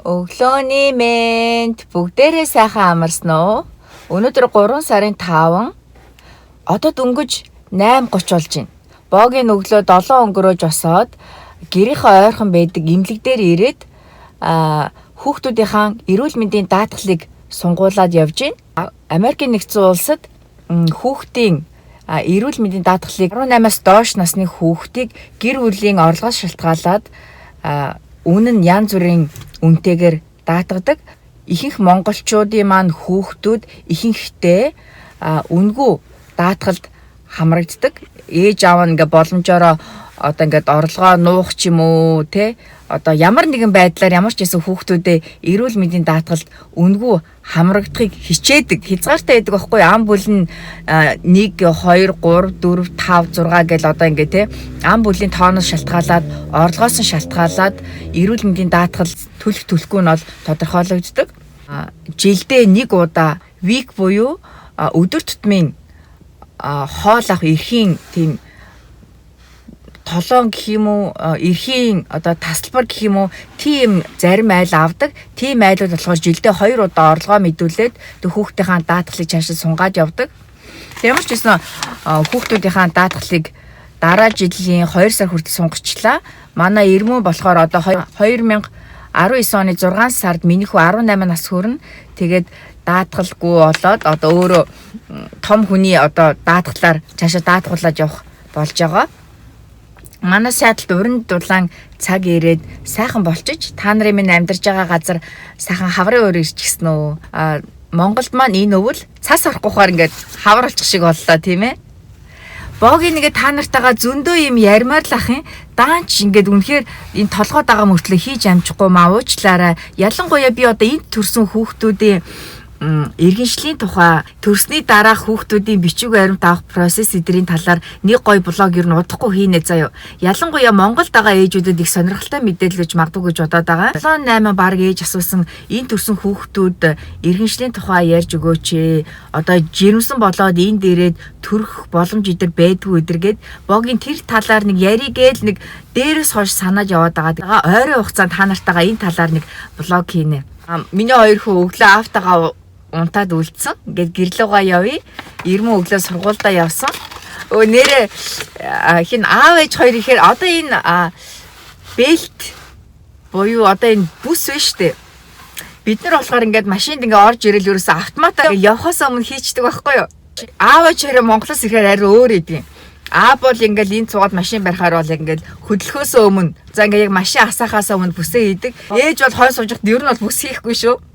Өглөөний мэнд бүгдээрээ сайхан амарсан уу? Өнөөдөр 3 сарын 5, одоо дөнгөж 8:30 болж байна. Богийн өглөө 7 өнгөрөөж босоод гэрийнхээ ойрхон байдаг имлэг дээр ирээд хүүхдүүдийнхээ эрүүл мэндийн даатгалыг сунгуулад явж байна. Америкийн нэгдсэн улсад хүүхдийн эрүүл мэндийн даатгалыг 18-аас доош насны хүүхдийг гэр бүлийн орлогоос шалтгаалаад үнэн янз бүрийн үнэтэйгээр даатгадаг. Ихэнх монголчуудын маань хүүхдүүд ихэнхдээ үнгүй даатгалд хамрагддаг. Ээж аав нь боломжоор одоо орлогоо нуух ч юм уу те одоо ямар нэгэн байдлаар ямар ч гэсэн хүүхдүүдээ эрүүл мэндийн даатгалд үнгүй хамрагдахыг хичээдэг. Хязгаартай байдаг байхгүй ам бүл нь 1 2 3 4 5 6 гэл одоо те ам бүлийн тооноос шалтгаалаад орлогоос нь шалтгаалаад эрүүл мэндийн даатгал төлөхгүй нь бол тодорхойлогддог. Жилдээ 1 удаа week буюу өдөр тутмын хоол авах эрхийн тийм толон гэх юм уу эрхийн одоо тасалбар гэх юм уу тийм зарим айл авдаг. Тийм айлууд болохоор жилдээ 2 удаа орлогоо мэдүүлээд хүүхдийнхээ даатгалыг цаашаа сунгаад явдаг. Ямар ч гэсэн хүүхдүүдийнхээ даатгалыг дараа жилийн 2 сар хүртэл сунгачлаа. Манай ирмүү болохоор одоо 2019 оны 6 сард миний хүү 18 нас хүрнэ. Тэгээд даатгалгүй болоод одоо өөрөө том хүний одоо даатгалаар цаашаа даатгуулаад явах болж байгаа. Манай сайдалд уран дулаан цаг ирээд сайхан болчих. Та нарын минь амьдарч байгаа газар сайхан хаврын өөр ирч гисэн үү? Монголд маань энэ өвөл цас орохгүйгээр хавар олчих шиг боллоо тийм ээ. Богийн та нартайгаа зөндөө юм ярмаар л ах юм. Даанч үнэхээр энэ толгой дагаа мөртлөө хийж амжихгүй маа уучлаарай. Ялангуяа би одоо энд төрсэн хүүхдүүдийн иргэншлийн тухай төрсний дараах хүүхдүүдийн бичиг баримт авах процесс эдрийн талаар нэг гоё блог ер нь удахгүй хийнэ заяа. Ялангуяа Монголд байгаа ээжүүдэд их сонирхолтой мэдээлэл гэж магадгүй гэж бодоод байгаа. 7-8 баг ээж асуусан энэ төрсэн хүүхдүүд иргэншлийн тухай ярьж өгөөч ээ. Одоо жирэмсэн болоод энд ирээд төрөх боломж идэр байдгүй өдөргээд богийн тэр талаар нэг яригээл нэг дээрээс хойш санаад яваад байгаа. Ойрын хугацаанд та нартайгаа энэ талаар нэг блог хийнэ. Миний хоёр хүү өглөө автагаа унтаад үлдсэн. Ингээд гэрлүүгээ явъя. Ирмэн өглөө сургуульдаа явсан. Нэрээ хин аав ээж хоёр ихээр одоо энэ бэлт буюу одоо энэ бүс биш үү? Бид нар болохоор ингээд машинд ингээд орж ирэл ерөөсөө автоматар явхаас өмнө хийчдэг байхгүй юу? Аав ээж хоёр Монголоос ихээр арай өөр идэв. Аав бол ингээд энэ цугаад машин барихаар бол ингээд хөдлөхөөс өмнө за ингээд яг машин асаахаас өмнө бүсээ хийдэг. Ээж бол хойш суужихд ер нь бол бүс хийхгүй шүү.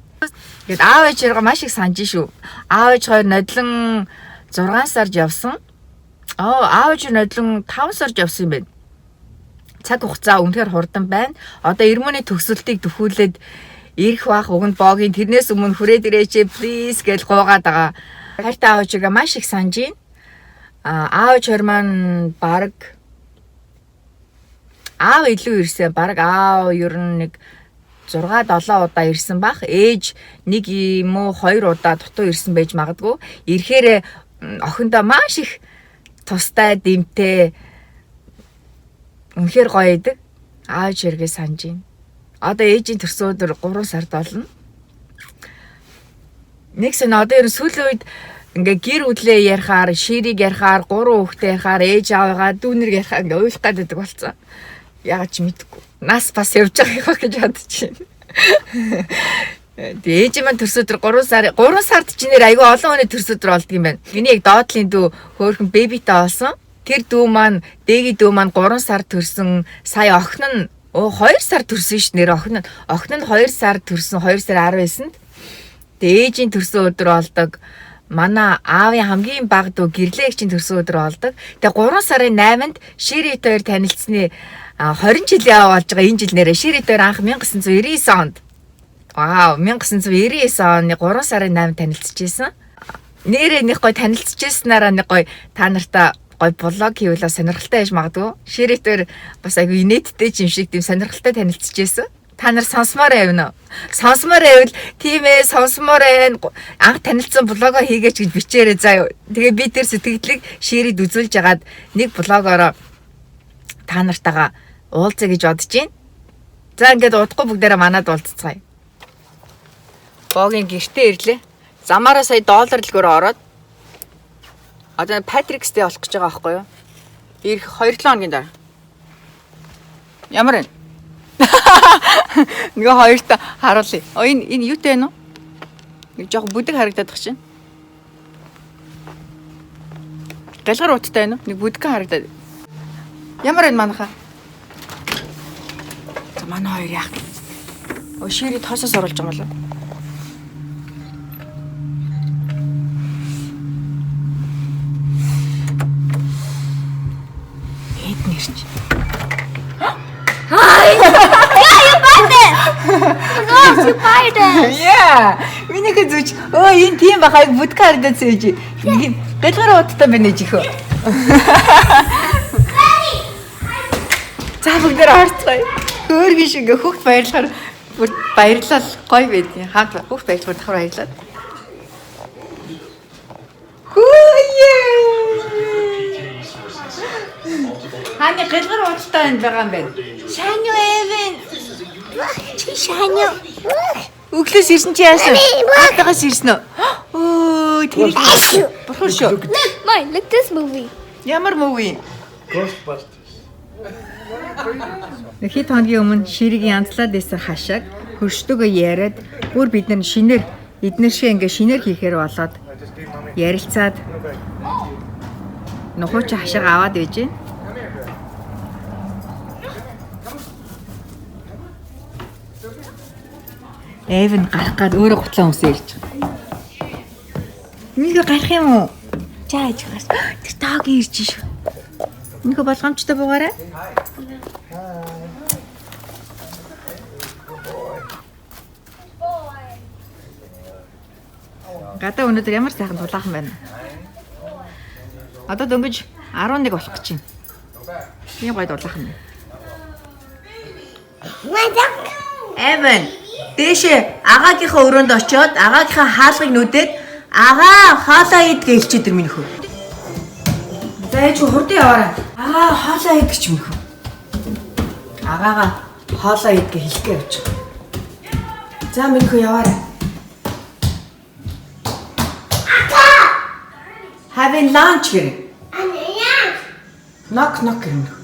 Гэт аав ээжээрээ маш их санаж шүү. Аав ээж хоёр нодлон 6 сард явсан. Аав ээж нодлон 5 сард явсан юм байна. Цаг хугацаа үнэхээр хурдан байна. Одоо ирмөний төгсөлтийг төхүүлээд ирэх бах уганд богийн тэрнээс өмнө хүрээд ирээч please гэж гоогаад байгаа. Хайртай аав ээжээ маш их санаж байна. Аав ээж хоёр маань баг аав илүү ирсэн. Баг аав ер нь нэг 6-7 удаа ирсэн бах. Ээж 1 юм уу 2 удаа дутуу ирсэн байж магадгүй. Ирэхээр охиндоо маш их тустай дэмтэй үнэхээр гоё идэг. Аав жиргээ санаж байна. Одоо ээжийн төрсөн өдөр 3 сард болно. Нэгсэн одоо ер нь сүүлийн үед ингээ гэр бүлээ ярихаар, ширийг ярихаар, 3 хүүхдээ ярихаар, ээж аавыгаа дүүнэр ярихаар ингээ уйлах гэдэг болсон. Яагаад ч мэдэхгүй. Нас бас явж байгаа гэж бодож байна. Ээж маань төрсөдөр 3 сард ч нэр айгүй олон хүний төрсөдөр болдго юм байна. Миний яг доотлын дүү хөөрхөн бэбитэй болсон. Тэр дүү маань дээгийн дүү маань 3 сард төрсөн. Сая охин нь 2 сард төрсөн ш нэр охин нь 2 сард төрсөн 2 сар 19-нд. Ээжийн төрсөн өдөр болдог. Манай аавын хамгийн бага дүү гэрлээгчийн төрсөн өдөр болдог. Тэгээ 3 сарын 8-нд Ширит хоёр танилцсны 20 жилийн аав болж байгаа энэ жил нэрээ Ширит хоёр анх 1999 онд. Вау, 1999 оны 3 сарын 8 танилцчихсэн. Нэрээ нэг гой танилцчихснараа нэг гой та нартай гой блог хийвэл сонирхолтой байж магадгүй. Ширит хоёр бас айгүй инээдтэй юм шиг тийм сонирхолтой танилцчихсэн. Та нар сонсомоор явна уу? Сонсомоор байвал тийм ээ сонсомоор байна. Анх танилцсан блогоо хийгээч гэж бичээрэй заа. Тэгээ би тэр сэтгэлдлийг ширид үзүүлж хагаад нэг блогоор та нартайгаа уулзъя гэж бодож байна. За ингээд удахгүй бүгдээрээ манад уулзцгаая. Богийн гэртээ ирлээ. Замаараа сая доллар дэлгүүр ороод одоо Патрикстэй болох гэж байгаа байхгүй юу? Ирэх 2-7 хоногийн дараа. Ямар вэ? Нөгөө хоёрт харуулъя. Энэ юутэй вэ? Нэг жоох бүдэг харагдаад тах чинь. Галгар уттай байна уу? Нэг бүдгэн харагдаад. Ямар энэ манайхаа? За манай хоёр яах вэ? Шири тоосоос оруулж байгаа юм болов? Эд нэрч. Hi! Yeah, you bought it! Yes, you bought it! Yeah! Миний гэж энэ тийм бахайг бүдгэн харагдаад сэж. Галгар уттай байна жихөө. За бүгдээр орцгоё. Хөөргөн шиг хүүхд баярлахаар бүр баярлал гоё байдیں۔ Хамт хүүхд баярлахаар давхар баярлаад. Хани галгар уттай байгаа юм байна. Shiny Evan! Чи shiny. Өглөөс ирсэн чи яасан? Атагаас ирсэн үү? Оо, тэр бурхан шүү. Mine, look this movie. Ямар movie? Ghostbusters. Хэд хоногийн өмнө ширийг янзлаад байсан хашааг хөршдөгөө яриад бүр бид нар шинээр эднэр шиг ингээ шинээр хийхээр болоод ярилцаад нухууч хашааг аваад байж гэн. Эвэн гарах гад өөрөө гутлаа өмсөө ирж байгаа. Нэг гарах юм уу? Чааж гарч. Тэр тааг ирж шүү. Нэг болгоомжтой буугаарай. Гадаа өнөөдөр ямар сайхан дулаахан байна. Одоо дөнгөж 11 болох гэж байна. Тийм гоё дулаахан байна. Эвэн дэшээ агаагийнхаа өрөөнд очиод агаагийнхаа хаалгыг нүдээд агаа хоолоо ид гэлчээ тэр минь хөө. Зайч хурдан яваарай. Агаа хоолоо ид гэж минь хөө. Агаагаа хоолоо ид гэж хэлгээ явж байгаа. За минь хөө яваарай. Having lunch here. Knock knock here.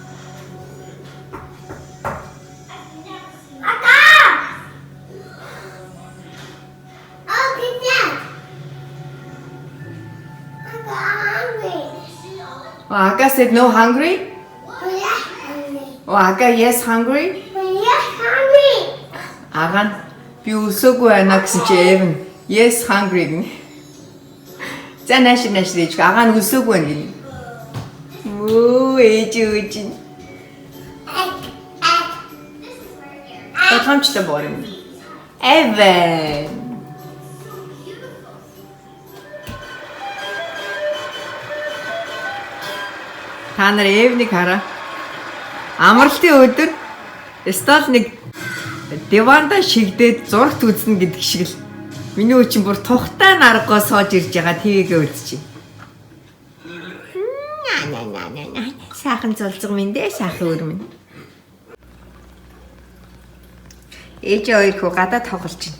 Oh, Aga said no hungry? Oh, Aga yes hungry? Aga би өсөөгүй байна гэсэн чи Эвэн yes hungry гэнэ. За нааш дийч Ага нь өсөөгүй байна гэнэ. Оо ээж. Болгоомжтой боор юм. Эвэн та нар Эвнийг хараа. Амралтын өдөр стол нэг диванда шигдээд зурагт үзнэ гэдэг шиг л миний өчин бүр тухтай наргаас сууж ирж байгаа ТV-гээ үзчихье. Сайхан золцго минь дээ, сайхан өр минь. Ээж хоёр хөө гадаад тоглож байна.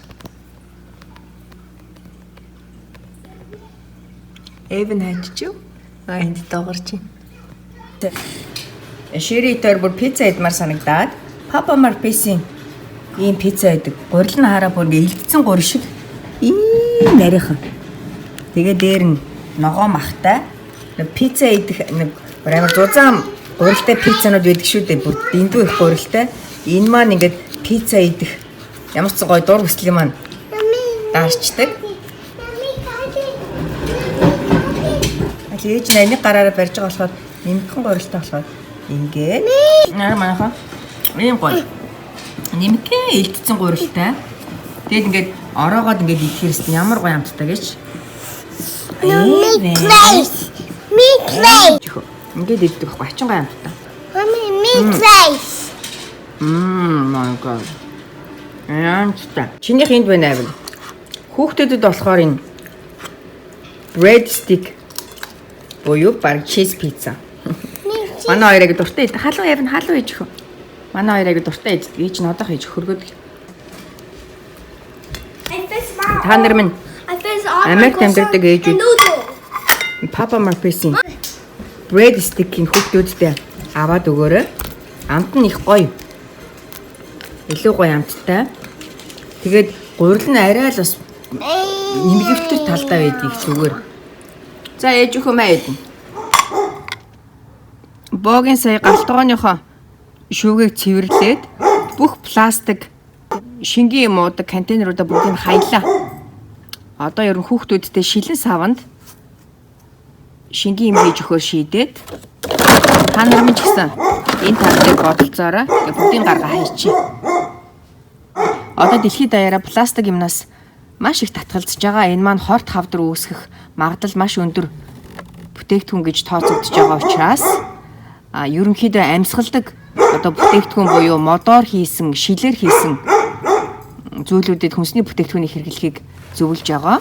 Эвэн ханчив. Энд догорч байна. Шири дээр бүр пицца идмаар санагдаад Папа Марпесийн ийм пицца идэг. Гурил нь хараа бүр илгэсэн гур шиг ийм нарийнхан. Тэгээ дээр нь ногоо махтай пицца идэх нэг амар зузаан гурилтай пиццанууд байдаг шүү дээ. Бүр дэндүү их гурилтай. Энэ маань ингээд пицца идэх ямар ч гоё дур хүслийн маань даарчдаг. Ээж нэг гараараа барьж байгаа болохоор нэмэгхэн гурилтай болохоор ингээд нэр манайхаа ийм гоё нэмэгхэн илтцэн гурилтай. Тэгээд ингээд ороогоод ингээд идэхээс ямар гоё амттай гэж. Meat rice. Ингээд идэх байхгүй ачин гоё амттай. Meat rice. My god. Амттай. Чинийх энд байна авил. Хүүхдэдэд болохоор энэ bread stick буюу баг cheese pizza. Манай хоёрыг дуртай идэх. Халуу явна, халуу ээж хөө. Манай хоёрыг дуртай идэх. Ээж нь одоох ээж хөргөд. It's this small. Та нар минь I finished all my Америкт амьдардаг ээж and noodle. Papa Murphy-ийн bread stick-ийн хүүхдүүдтэй аваад өгөөрэй. Амт нь их гоё. Илүү гоё амттай. Тэгээд гурил нь арай л бас нэмгэвтэр талдаа байдгийг зүгээр. За ээж өхөө маяд. Богийн сая галтгооныхоо шүүгийг цэвэрлээд бүх пластик шингийн юмудаг контейнеруудаа бүгдийг хаялаа. Одоо ер нь хүүхдүүдтэй шилэн саванд шингийн юм хийж өгөхөөр шийдээд та нар минь ч гэсэн энэ талыг бодолцоороо бүгдийн гаргаа хайчих. Одоо дэлхийд даяараа пластик юмнаас маш их татгалзаж байгаа. Энэ маань хорт хавдар үүсгэх магадлал маш өндөр бүтээгдэхүүн гэж тооцогдож байгаа учраас ерөнхийдөө амьсгалдаг одоо бүтээгдэхүүн буюу модоор хийсэн, шилээр хийсэн зүйлүүдэд хүнсний бүтээгдэхүүнийг хэрэглэхийг зөвлөж байгаа.